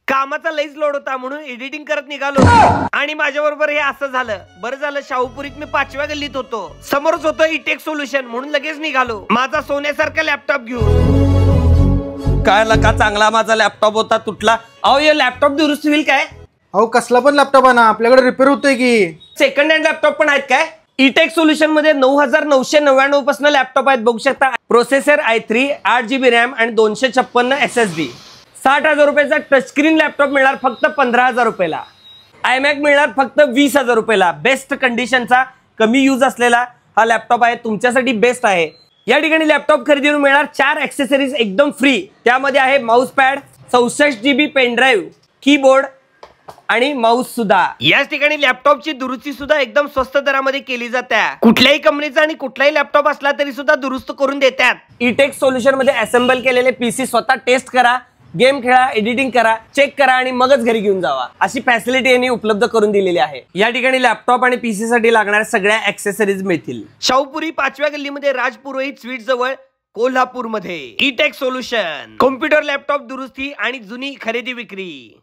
कामाचा लईच लोड होता म्हणून एडिटिंग करत निघालो आणि माझ्या बरोबर हे असं झालं. बरं झालं शाहूपुरीत मी 5व्या गल्लीत होतो, समोरच होतं इटेक सोल्युशन म्हणून लगेच निघालो माझा सोन्यासारखा लॅपटॉप घेऊन. काय लका चांगला माझा लॅपटॉप होता तुटला. अहो हे लॅपटॉप दुरुस्त होईल काय? अहो कसला पण लॅपटॉप आहे ना, आपल्याकडे रिपेअर होतोय की. सेकंड हँड लॅपटॉप पण आहेत काय? इटेक सोल्युशन मध्ये 9999 पासून लॅपटॉप आहेत बघू शकता. प्रोसेसर i3, 8GB रॅम आणि 256 SSD. 60,000 रुपयाचा टचस्क्रीन लॅपटॉप मिळणार फक्त 15,000 रुपयाला. iMac मिळणार फक्त 20,000 रुपयाला. बेस्ट कंडिशनचा कमी यूज असलेला हा लॅपटॉप आहे, तुमच्यासाठी बेस्ट आहे. या ठिकाणी लॅपटॉप खरेदीवर मिळणार 4 ऍक्सेसरीज एकदम फ्री. त्यामध्ये आहे mouse pad, 64GB pen drive, keyboard आणि माऊस सुद्धा. याच ठिकाणी लॅपटॉपची दुरुस्ती सुद्धा एकदम स्वस्त दरामध्ये केली जाते. कुठल्याही कंपनीचा आणि कुठलाही लॅपटॉप असला तरी सुद्धा दुरुस्त करून देतात. इटेक सोल्युशन मध्ये असेंबल केलेले पीसी स्वतः टेस्ट करा, गेम खेळा, एडिटिंग करा, चेक करा आणि मगच घरी घेऊन जावा अशी फॅसिलिटी यांनी उपलब्ध करून दिलेली आहे. या ठिकाणी लॅपटॉप आणि पीसी साठी लागणाऱ्या सगळ्या ऍक्सेसरीज मिळतील. शाहूपुरी 5व्या गल्लीमध्ये राजपुरोहित स्वीट जवळ कोल्हापूर मध्ये इटेक सोल्युशन. कॉम्प्युटर लॅपटॉप दुरुस्ती आणि जुनी खरेदी विक्री.